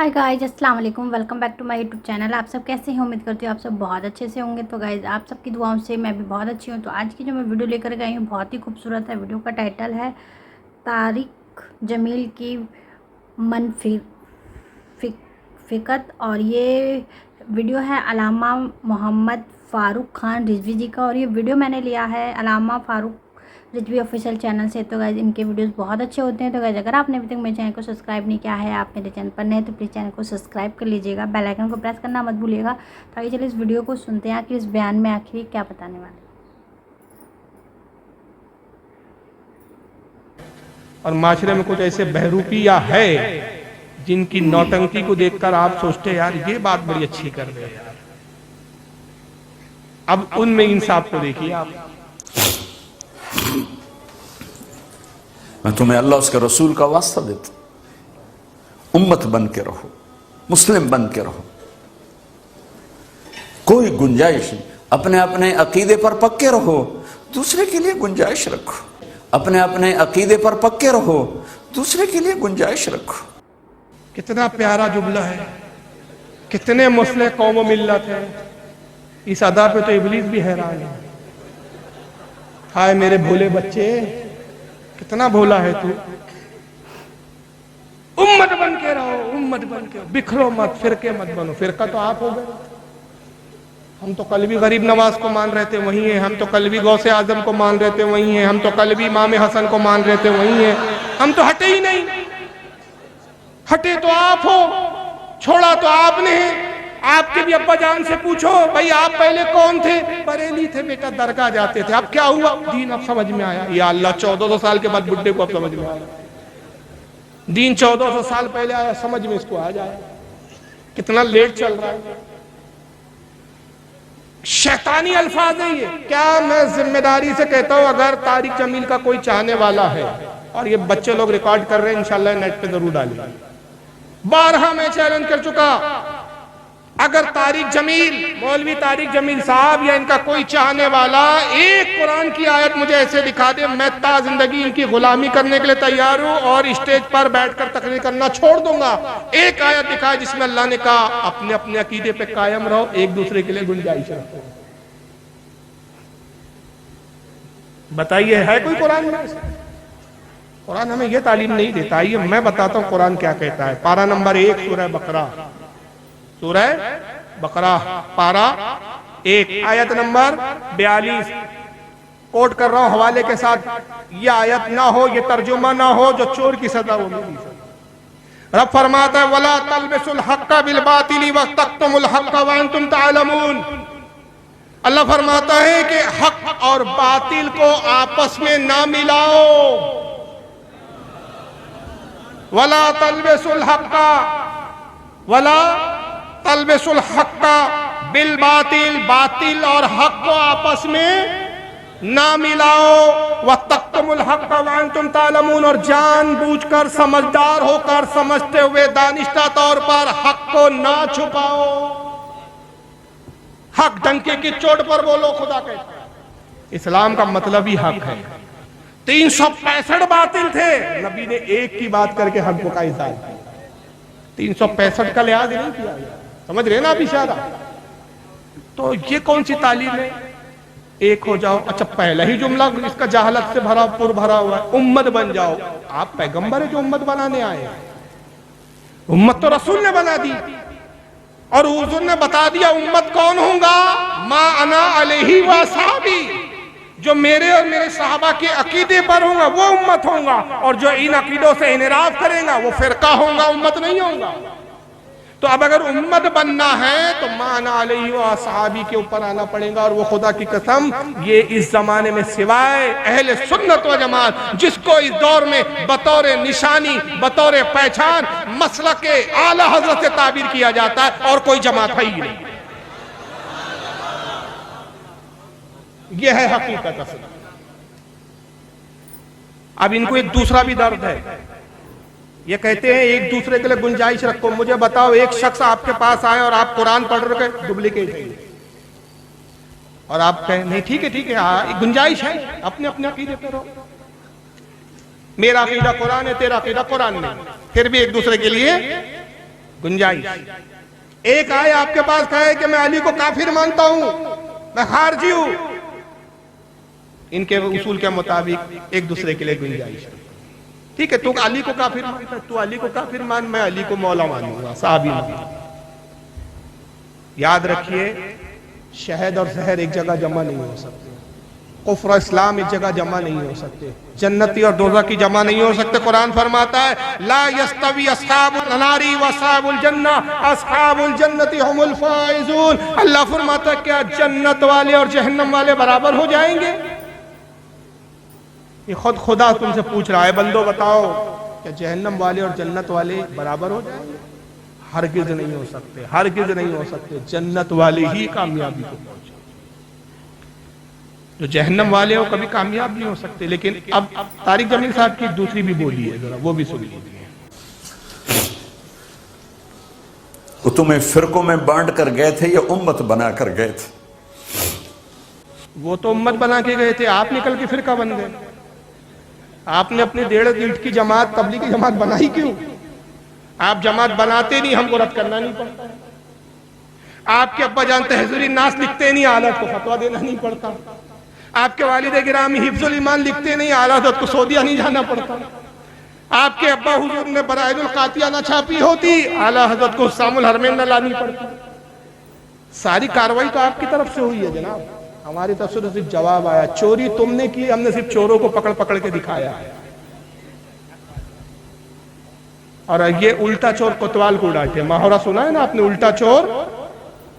हाय guys, अस्सलाम वालेकुम। Welcome back to my YouTube channel. आप सब कैसे हैं? उम्मीद करती हूँ आप सब बहुत अच्छे से होंगे। तो गाइज, आप सबकी दुआओं से मैं भी बहुत अच्छी हूँ। तो आज की जो मैं वीडियो लेकर गई हूँ बहुत ही खूबसूरत है। वीडियो का टाइटल है तारिक जमील की फ़िकत, और ये वीडियो है अलामा मोहम्मद फ़ारूक खान रिजवी जी का। और ये वीडियो मैंने लिया है अलामा फ़ारूक रिजवी ऑफिशियल चैनल से। तो गाइज, इनके वीडियोस बहुत अच्छे होते हैं। तो गाइज, अगर आपने अभी तक मेरे चैनल को सब्सक्राइब नहीं किया है, आप मेरे चैनल पर नए तो प्लीज़ चैनल को सब्सक्राइब कर लीजिएगा, बेल आइकन को प्रेस करना मत भूलिएगा। तो आइए चलिए इस वीडियो को सुनते हैं कि इस बयान में आखिर क्या बताने वाले। और माशरे में कुछ ऐसे बहरूपिया है जिनकी नौटंकी को देखकर आप सोचते यार ये बात बड़ी अच्छी कर रहे हैं यार। अब उनमें इंसाफ को देखिए आप। मैं तुम्हें अल्लाह उसके रसूल का वास्ता देता हूं, उम्मत बन के रहो, मुस्लिम बन के रहो, कोई गुंजाइश नहीं। अपने अपने अकीदे पर पक्के रहो, दूसरे के लिए गुंजाइश रखो। अपने अपने अकीदे पर पक्के रहो, दूसरे के लिए गुंजाइश रखो। कितना प्यारा जुमला है, कितने मुस्लिम कौम व मिल्लत है। इस अदा पे तो इबलीस भी हैरान है। हाय मेरे भोले बच्चे, कितना भोला है तू। उम्मत बन के रहो, उम्मत बन के, बिखरो मत, फिरके मत बनो। फिरका तो आप हो गए। हम तो कल भी गरीब नवाज को मान रहे थे, वही है। हम तो कल भी गौसे आजम को मान रहे थे, वही है। हम तो कल भी इमाम हसन को मान रहे थे, वही है। हम तो हटे ही नहीं। हटे तो आप हो, छोड़ा तो आपने है। आपके भी अब्बा जान से पूछो, भाई आप पहले कौन थे? बरेली थे बेटा, दरगाह जाते थे। अब क्या हुआ? दीन अब समझ में आया। या अल्लाह, 1400 साल के बाद बुड्ढे को अब समझ में आया। दीन 1400 साल पहले आया, समझ में इसको आ जाए। कितना लेट चल रहा है। शैतानी अल्फाज है ये। क्या मैं जिम्मेदारी से कहता हूं, अगर तारिक जमील का कोई चाहने वाला है, और ये बच्चे लोग रिकॉर्ड कर रहे हैं, इंशाल्लाह नेट पे जरूर डालेंगे। बारहा मैं चैलेंज कर चुका, अगर तारिक जमील, मौलवी तारिक जमील साहब या इनका कोई चाहने वाला एक कुरान की आयत मुझे ऐसे दिखा दे, मैं ता जिंदगी इनकी गुलामी करने के लिए तैयार हूं और स्टेज पर बैठकर तकरीर करना छोड़ दूंगा। एक आयत दिखाए जिसमें अल्लाह ने कहा अपने अपने अकीदे पे कायम रहो, एक दूसरे के लिए गुंजाइश रखो। बताइए, है कोई कुरान में? कुरान हमें यह तालीम नहीं देता। आइए मैं बताता हूं कुरान क्या कहता है। पारा नंबर 1 सूरह बकरा, सूरह बकरा पारा 1 आयत नंबर 42 कोट कर रहा हूं हवाले के साथ। यह आयत ना हो, यह तर्जुमा ना हो, जो चोर की सजा वो मिली। रब फरमाता है वला तलबिसुल हक्का बिल बातिली वतक्तुमुल हक्का व अंतुम तालमून। अल्लाह फरमाता है कि हक और बातिल को आपस में ना मिलाओ। वला तलबिसुल हक्का, वला तलबिसुल हक्का बिल बातिल, बातिल और हक को आपस में ना मिलाओ। वतक्तुमुल हक्का व अंतुम तालमून, और जानबूझकर, समझदार होकर, समझते हुए दानिश्ता तौर पर हक को ना छुपाओ। हक डंके की चोट पर बोलो, खुदा कहता है। इस्लाम का मतलब ही हक है। 365 बातिल थे, नबी ने एक की बात करके हक का इज़हार किया। 365 का लिहाज नहीं किया। समझ रहे ना आप इशारा? तो ये कौन सी तालीम है? एक हो जाओ। अच्छा, पहला ही जुमला इसका जहालत से भरा भरा हुआ है। उम्मत बन जाओ। आप पैगंबर है जो उम्मत बनाने आए? उम्मत तो रसूल ने बना दी, और हुजूर ने बता दिया उम्मत कौन होगा। मा अना अलैहि व असहाबी, जो मेरे और मेरे सहाबा के अकीदे पर होगा वो उम्मत होगा, और जो इन अकीदों से इनराफ करेगा वो फिरका होगा, उम्मत नहीं होगा। तो अब अगर उम्मत बनना है तो माना अलैहि व असहाबी के ऊपर आना पड़ेगा। और वो खुदा की कसम, ये इस जमाने में सिवाय अहले सुन्नत व जमात, जिसको इस दौर में बतौर निशानी, बतौर पहचान मसलक के आला हजरत से ताबीर किया जाता है, और कोई जमात है ही नहीं। यह है हकीकत असल। अब इनको एक दूसरा भी दर्द है। ये कहते हैं एक दूसरे के लिए गुंजाइश रखो। मुझे बताओ, एक शख्स आपके पास आए और आप कुरान पढ़ रहे हो, डुप्लीकेट है, और आप कहें नहीं ठीक है, गुंजाइश है, अपने अपने अकीदे पे रहो। मेरा अकीदा कुरान है, तेरा अकीदा कुरान नहीं, फिर भी एक दूसरे के लिए गुंजाइश। एक आए आपके पास कहे कि मैं अली को काफिर मानता हूं, मैं खारजी हूं, इनके उसूल के मुताबिक एक दूसरे के लिए गुंजाइश। ठीक है, तू अली को काफिर मानता है, तू अली को काफिर मान, मैं अली को मौला मानूंगा, साहबी मानूंगा। याद रखिए, शहद और जहर एक जगह जमा नहीं हो सकते, कुफ्र इस्लाम एक जगह जमा नहीं हो सकते, जन्नती और दोज़ख की जमा नहीं हो सकते। कुरान फरमाता है ला यस्तवी अस्हाबुल नारी व अस्हाबुल जन्ना अस्हाबुल जन्नती हुमुल फाइजून। अल्लाह फरमाता है क्या जन्नत वाले और जहन्नम वाले बराबर हो जाएंगे? ये खुद खुदा तुमसे पूछ रहा है, बंदो बताओ क्या जहन्नम वाले और जन्नत वाले बराबर हो जाएंगे? हरगिज नहीं हो सकते, हरगिज नहीं हो सकते। जन्नत वाले ही कामयाबी को पहुंचे, जो जहन्नम वाले हो कभी कामयाब नहीं हो सकते। लेकिन अब तारिक जमील साहब की दूसरी भी बोली है, जरा वो भी सुन लीजिए। वो तुम्हें फिरकों में बांट कर गए थे या उम्मत बना कर गए थे? वो तो उम्मत बना के गए थे, आप निकल के फिरका बन गए। आपने अपनी 1.5 ईंट की जमात, तबलीगी जमात बनाई क्यों? आप जमात बनाते नहीं, हमको रद्द करना नहीं पड़ता। आपके अब्बा जान तहज़ुरी नास लिखते नहीं, आला को फतवा देना नहीं पड़ता। आपके वालिद गिरामी हिफ्जुल ईमान लिखते नहीं, आला को सऊदीया नहीं जाना पड़ता। आपके अब्बा हुजूर ने बराइदुल कातिया ना छापी होती, आला हजरत को सामुल हरमैन न लानी पड़ती। सारी कार्रवाई तो आपकी तरफ से हुई है जनाब, हमारी तरफ से तो सिर्फ जवाब आया। चोरी तुमने की, हमने सिर्फ चोरों को पकड़ पकड़ के दिखाया। और ये उल्टा चोर कोतवाल को डांटे, मुहावरा सुना है ना आपने, उल्टा चोर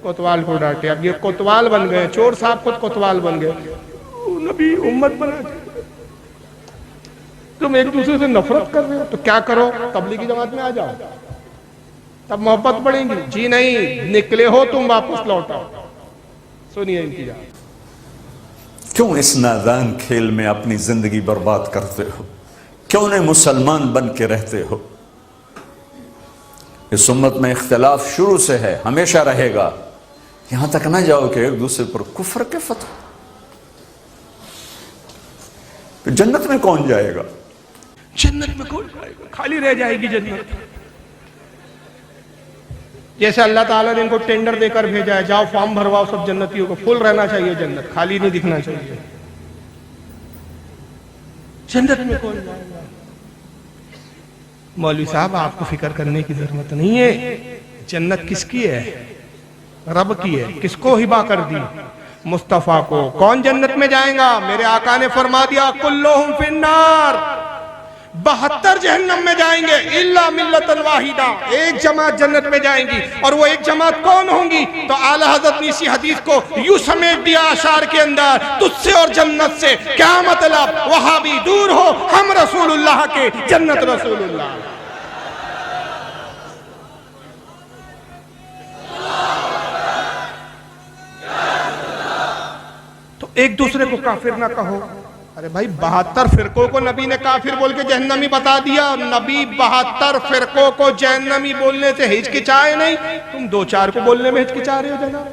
कोतवाल को डांटे। अब ये कोतवाल बन गए, चोर साहब खुद कोतवाल बन गए। नबी उम्मत बना, तुम एक दूसरे से नफरत कर रहे हो तो क्या करो, तबलीगी जमात में आ जाओ, तब मोहब्बत बढ़ेगी। जी नहीं, निकले हो तुम वापस लौटाओ। सुनिए इनकी बात। क्यों इस नादान खेल में अपनी जिंदगी बर्बाद करते हो? क्यों नहीं मुसलमान बन के रहते हो? इस उम्मत में इख्तिलाफ शुरू से है, हमेशा रहेगा। यहां तक ना जाओ कि एक दूसरे पर कुफ्र के फतवा। तो जन्नत में कौन जाएगा? जन्नत में कौन जाएगा? खाली रह जाएगी जन्नत। जैसे अल्लाह ताला ने इनको टेंडर देकर भेजा है, जाओ फॉर्म भरवाओ सब जन्नतियों को, फुल रहना चाहिए जन्नत, खाली नहीं दिखना चाहिए। जन्नत में कौन जाएगा? मौलवी साहब आपको फिक्र करने की जरूरत नहीं है। जन्नत किसकी है? रब की है। किसको हिबा कर दी? मुस्तफा को। कौन जन्नत में जाएगा? मेरे आका ने फरमा दिया कुल्लुहुम फिन्नार, 72 जहन्नम में जाएंगे, इल्ला मिल्लतन वाहिदा, एक जमात जन्नत में जाएंगी। और वो एक जमात कौन होंगी? तो आला हजरत ने इसी हदीस को यूं समेट दिया अशार के अंदर, तुझसे और जन्नत से क्या मतलब, वहाबी दूर हो, हम रसूलुल्लाह के, जन्नत रसूलुल्लाह। तो एक दूसरे को काफिर ना कहो। अरे भाई 72 फिरकों को नबी ने काफिर बोल के जहन्नमी बता दिया। नबी 72 फिरकों को जहन्नमी बोलने से हिचकिचाए नहीं, तुम 2-4 को बोलने में हिचकिचा रहे हो जनाब।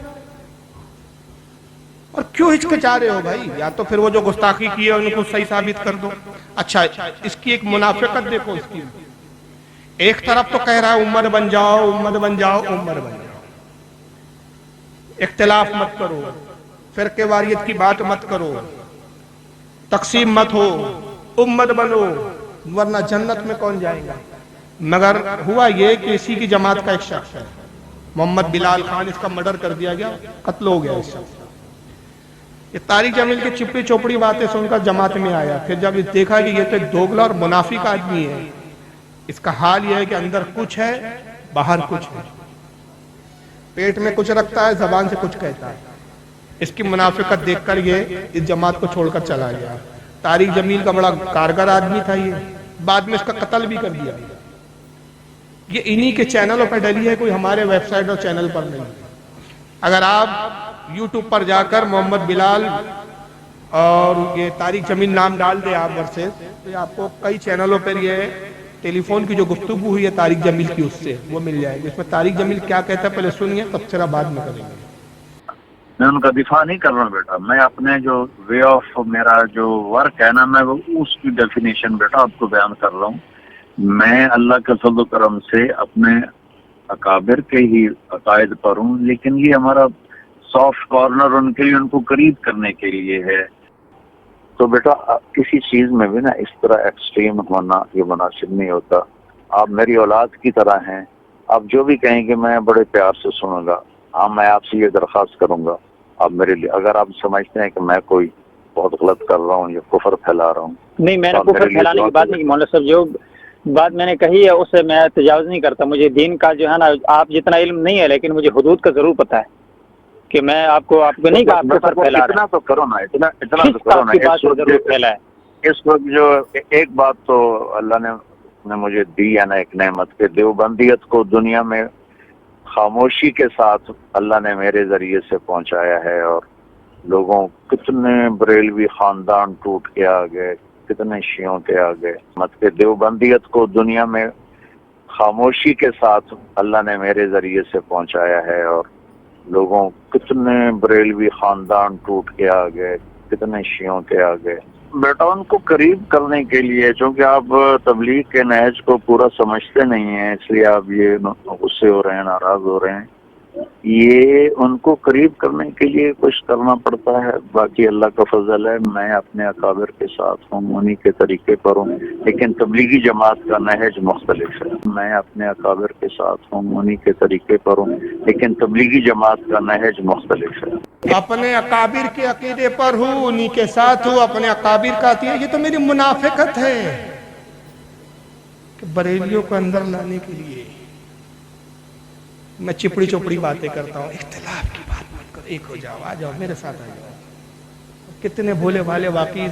और क्यों हिचकिचा रहे हो भाई? या तो फिर वो जो गुस्ताखी की है उनको सही साबित कर दो। अच्छा, इसकी एक मुनाफिकत देखो इसकी। एक तरफ तो कह रहा है उम्मत बन जाओ, उम्मत बन जाओ, उम्मत बन जाओ, इख्तिलाफ मत करो, फिरके वारियत की बात मत करो, तकसीम मत हो, उम्मत बनो, वरना जन्नत में कौन जाएगा। मगर हुआ ये कि इसी की जमात का एक शख्स है, मोहम्मद बिलाल खान, इसका मर्डर कर दिया गया, कत्ल हो गया इस शख्स। ये तारिक जमील की चिपड़ी चोपड़ी बातें सुनकर जमात में आया। फिर जब देखा कि ये तो एक दोगला और मुनाफिक आदमी है, इसका हाल यह है कि अंदर कुछ है, बाहर कुछ है, पेट में कुछ रखता है, जबान से कुछ कहता है। इसकी मुनाफिकत देखकर ये इस जमात को छोड़कर चला गया। तारिक जमील का बड़ा कारगर आदमी था ये, बाद में इसका कत्ल भी कर दिया। ये इन्हीं के चैनलों पर डली है, कोई हमारे वेबसाइट और चैनल पर नहीं। अगर आप यूट्यूब पर जाकर मोहम्मद बिलाल और ये तारिक जमील नाम डाल दे आप से, तो आपको कई चैनलों पर ये टेलीफोन की जो गुफ्तगू हुई है तारिक जमील की, उससे वो मिल जाएगी। इसमें तारिक जमील क्या कहता है पहले सुनिए, तबसरा बाद में करेंगे। मैं उनका दिफा नहीं कर रहा हूँ बेटा, मैं अपने जो वे ऑफ मेरा जो वर्क है ना, मैं वो उसकी डेफिनेशन बेटा आपको बयान कर रहा हूँ। मैं अल्लाह के फज़ल करम से अपने अकाबिर के ही अकायद पर हूँ, लेकिन ये हमारा सॉफ्ट कॉर्नर उनके लिए, उनको करीब करने के लिए है। तो बेटा किसी चीज में भी ना इस तरह एक्सट्रीम होना ये मुनासिब नहीं होता। आप मेरी औलाद की तरह हैं, आप जो भी कहेंगे मैं बड़े प्यार से सुनूंगा। हाँ, मैं आपसे ये दरख्वास्त करूंगा, आप मेरे लिए अगर आप समझते हैं कि मैं कोई बहुत गलत कर रहा हूँ या कुफर फैला रहा हूँ, नहीं, मैंने तो कुफर फैलाने की बात नहीं की मौलाना साहब, जो बात मैंने कही है उससे मैं तजावुज़ नहीं करता। मुझे दीन का जो है ना, आप जितना इल्म नहीं है, लेकिन मुझे हुदूद का जरूर पता है कि मैं आपको नहीं कहा आप कुफर फैला रहे हैं। इतना तो करो ना, इतना तो करो ना। इस वक्त जो एक बात तो अल्लाह ने मुझे दी है ना, एक नेमत के देवबंदियत को दुनिया में खामोशी के साथ अल्लाह ने मेरे जरिए से पहुंचाया है, और लोगों कितने बरेलवी खानदान टूट के आ गए, कितने शियों के आ गए। मत के देवबंदियत को दुनिया में खामोशी के साथ अल्लाह ने मेरे जरिए से पहुंचाया है, और लोगों कितने बरेलवी खानदान टूट के आ गए, कितने शियों के आ गए। बेटा उनको करीब करने के लिए, क्योंकि आप तबलीग के नहज को पूरा समझते नहीं हैं, इसलिए आप ये गुस्से हो रहे हैं, नाराज हो रहे हैं। ये उनको करीब करने के लिए कुछ करना पड़ता है। बाकी अल्लाह का फजल है, मैं अपने अकाबिर के साथ हूँ, उन्हीं के तरीके पर हूँ, लेकिन तबलीगी जमात का नहज मुख्तलिफ है। मैं अपने अकाबिर के साथ हूँ, उन्हीं के तरीके पर हूँ, लेकिन तबलीगी जमात का नहज मुख्तलिफ है। अपने अकाबिर के अकीदे पर हूँ, उन्हीं के साथ हूँ, अपने अकाबिर का अकीदा। ये तो मेरी मुनाफिकत है कि बरेलियों को अंदर लाने के लिए मैं चिपड़ी चोपड़ी बातें करता हूँ। इख्तिलाफ की बात मत करो, एक हो जाओ, आ जाओ मेरे साथ आ जाओ। कितने भोले भाले वाकई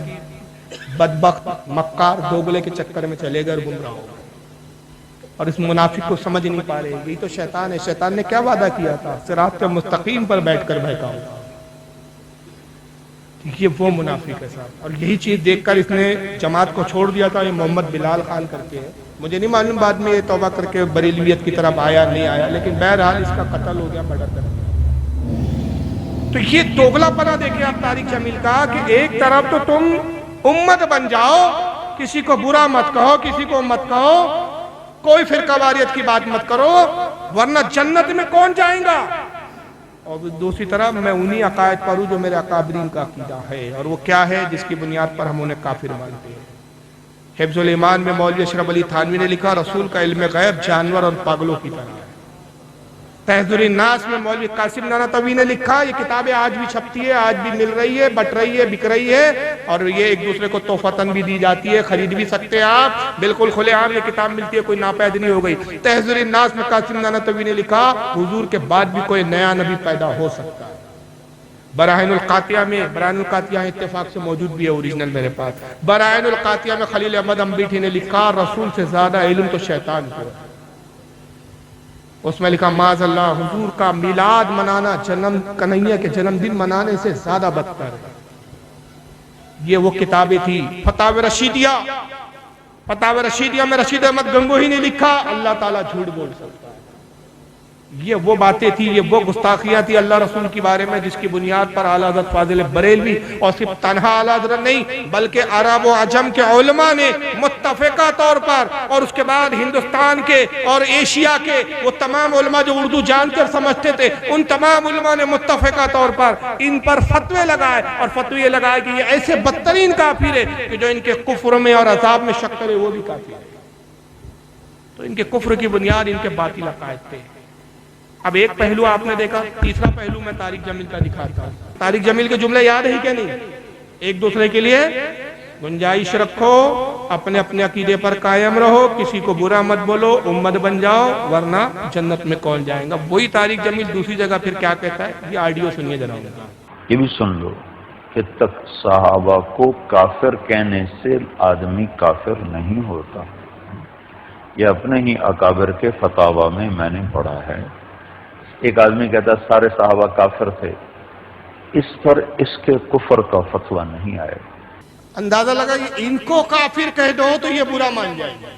बदबख्त मक्कार दोगले के चक्कर में चले गए, गुमराह हो गए, और इस मुनाफिक को समझ नहीं पा रहे। यही तो शैतान है। शैतान ने क्या वादा किया था? सिरात पे मुस्तकीम पर बैठकर बहकाऊंगा। ये वो मुनाफिक है साहब, और यही चीज देखकर इसने जमात को छोड़ दिया था। ये मोहम्मद बिलाल खान करके है, मुझे नहीं मालूम बाद में ये तौबा करके बरेलवियत की तरफ आया नहीं आया, लेकिन बहरहाल इसका कत्ल हो गया, मर्डर कर दिया। तो ये दोगलापना देखिए आप तारिक जमील का, कि एक तरफ तो तुम उम्मत बन जाओ, किसी को बुरा मत कहो, किसी को मत कहो, कोई फिरकावारियत की बात मत करो, वरना जन्नत में कौन जाएगा। और दूसरी तरफ मैं उन्हीं अकायद पर हूँ जो मेरे अकाबरीन का अकीदा है, और वो क्या है जिसकी बुनियाद पर हम उन्हें काफिर मानते हैं। हिफ्जुल ईमान में मौलवी अशरफ अली थानवी ने लिखा, रसूल का इल्म गैब जानवर और पागलों की तरह है। तहज़ुरुन नास में मौलवी कासिम नानातवी ने लिखा, ये किताबें आज भी छपती है, आज भी मिल रही है, बट रही है, बिक रही है, और ये एक दूसरे को तोहफतन भी दी जाती है, खरीद भी सकते हैं आप, बिल्कुल खुलेआम ये किताब मिलती है, कोई नापैद नहीं हो गई। तहज़ुरुन नास में कासिम नानातवी ने लिखा, हुजूर के बाद भी कोई नया नबी पैदा हो सकता है। बराहिनुल कातिया में, बराहिनुल कातिया इत्तेफाक से मौजूद भी है ओरिजिनल मेरे पास। बराहिनुल कातिया में खलील अहमद अंबीठी ने लिखा, रसूल से ज्यादा इल्म तो शैतान को है। उसमें लिखा, माज़अल्लाह, हुजूर का मिलाद मनाना जन्म कन्हैया के जन्मदिन मनाने से ज्यादा बदतर है। ये वो किताबें थी। फतावे रशीदिया, फतावे रशीदिया में रशीद अहमद गंगोही ने लिखा, अल्लाह ताला झूठ बोल सकता है। ये वो बातें थी, ये वो गुस्ताखियां थी अल्लाह रसूल के बारे में, जिसकी बुनियाद पर आला हज़रत फाज़िल बरेलवी, और सिर्फ तन्हा आला हज़रत नहीं बल्कि अरब व अजम के उलमा ने मुत्तफ़िका तौर पर, और उसके बाद हिंदुस्तान के और एशिया के वो तमाम उलमा जो उर्दू जानकर समझते थे, उन तमाम उलमा ने मुत्तफ़िका तौर पर इन पर फतवे लगाए, और फतवे लगाए कि ये ऐसे बदतरीन काफिर है कि जो इनके कुफ्र में और अज़ाब में शक करे वो भी काफिर है। तो इनके कुफ्र की बुनियाद इनके बातिल अक़ायद थे। अब एक पहलू आपने देखा, तीसरा पहलू मैं तारिक जमील का दिखाता हूं। तारिक जमील के जुमले याद है क्या नहीं? एक दूसरे के लिए गुंजाइश रखो, अपने अपने अकीदे पर कायम रहो, किसी को बुरा मत बोलो, उम्मत बन जाओ, वरना जन्नत में कौन जाएगा। वही तारिक जमील दूसरी जगह फिर क्या कहता है, ये ऑडियो सुनिए जरा। ये भी सुन लो कि तक सहाबा को काफिर कहने से आदमी काफिर नहीं होता। ये अपने ही अकाबिर के फतावा में मैंने पढ़ा है। एक आदमी कहता सारे सहाबा काफिर थे, इस पर इसके कुफर का फतवा नहीं आया। अंदाजा लगा इनको काफिर कह दो तो ये बुरा मान जाएंगे,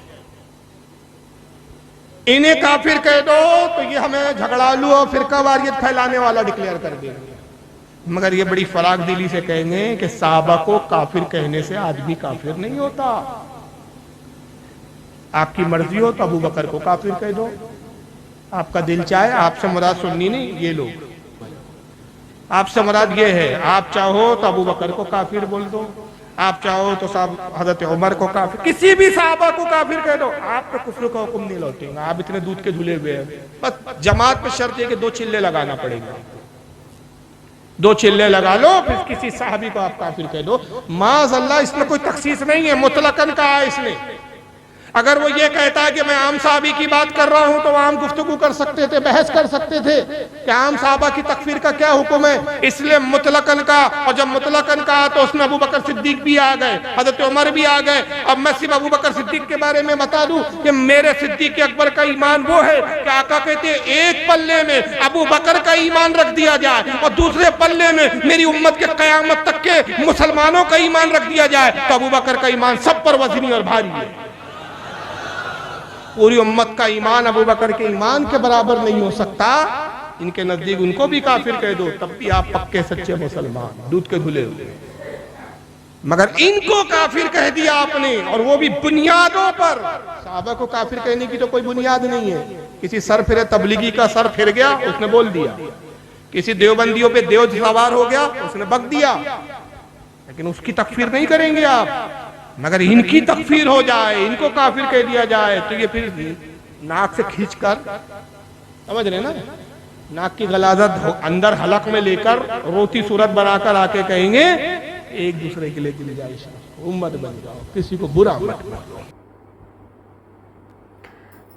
इन्हें काफिर कह दो तो ये हमें झगड़ालू और फिरकावारियत फैलाने वाला डिक्लेयर कर देंगे। मगर ये बड़ी फराग दिली से कहेंगे कि साहबा को काफिर कहने से आदमी काफिर नहीं होता। आपकी मर्जी हो तो अबू बकर को काफिर कह दो, आपका दिल चाहे, आपसे मुराद सुन्नी नहीं, ये लोग आपसे मुराद ये है, आप चाहो तो अबू बकर को काफिर बोल दो, आप चाहो तो साहब हजरत उमर को काफिर, किसी भी साहबा को काफिर कह दो, आप पे कुफ्र का हुक्म नहीं लौटेगा। आप इतने दूध के झूले हुए हैं। बस जमात पे शर्त है कि 2 चिल्ले लगाना पड़ेगा, 2 चिल्ले लगा लो, फिर किसी साहबी को आप काफिर कह दो। माज़अल्लाह, इसमें कोई तखसीस नहीं है, मुतलकन कहा है इसने। अगर वो ये कहता है कि मैं आम साहबी की बात कर रहा हूं तो आम गुफ्तगू कर सकते थे, बहस कर सकते थे कि आम साहबा की तकफीर का क्या हुक्म है, इसलिए मुतलकन का। और जब मुतलकन कहा तो उसमें अबू बकर सिद्दीक भी आ गए, हजरत उमर भी आ गए। अब मैं सिर्फ अबू बकर सिद्दीक के बारे में बता दूं कि मेरे सिद्दीक अकबर का ईमान वो है कि आका कहते हैं एक पल्ले में अबू बकर का ईमान रख दिया जाए और दूसरे पल्ले में मेरी उम्मत के कयामत तक के मुसलमानों का ईमान रख दिया जाए, तो अबू बकर का ईमान सब पर वजनी और भारी है। पूरी उम्मत का ईमान अबू बकर के ईमान के बराबर नहीं हो सकता। इनके नजदीक उनको भी काफिर कह दो, तब भी आप पक्के सच्चे मुसलमान, दूध के धुले हुए। मगर इनको काफिर कह दिया आपने, और वो भी बुनियादों पर। साहबा को काफिर कहने की तो कोई बुनियाद नहीं है। किसी सर फिरे तबलीगी का सर फिर गया, उसने बोल दिया। किसी देवबंदियों पे देव सवार हो गया, उसने बक दिया, लेकिन उसकी तकफीर नहीं करेंगे आप। मगर इनकी तकफीर हो जाए, इनको काफिर कह दिया जाए, तो ये फिर नाक से खींचकर, समझ रहे ना, नाक की गलाजत अंदर हलक में लेकर रोती सूरत बनाकर आके कहेंगे एक दूसरे के लिए गुंजाइश उम्मत बन जाओ, किसी को बुरा मत बोलो।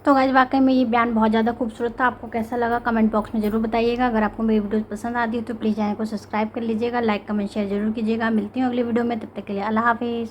तो गाइस वाकई में ये बयान बहुत ज़्यादा खूबसूरत था। आपको कैसा लगा कमेंट बॉक्स में ज़रूर बताइएगा। अगर आपको मेरी वीडियोस पसंद आती है तो प्लीज़ चैनल को सब्सक्राइब कर लीजिएगा, लाइक कमेंट शेयर जरूर कीजिएगा। मिलती हूँ अगली वीडियो में, तब तक के लिए अल्लाह हाफिज़।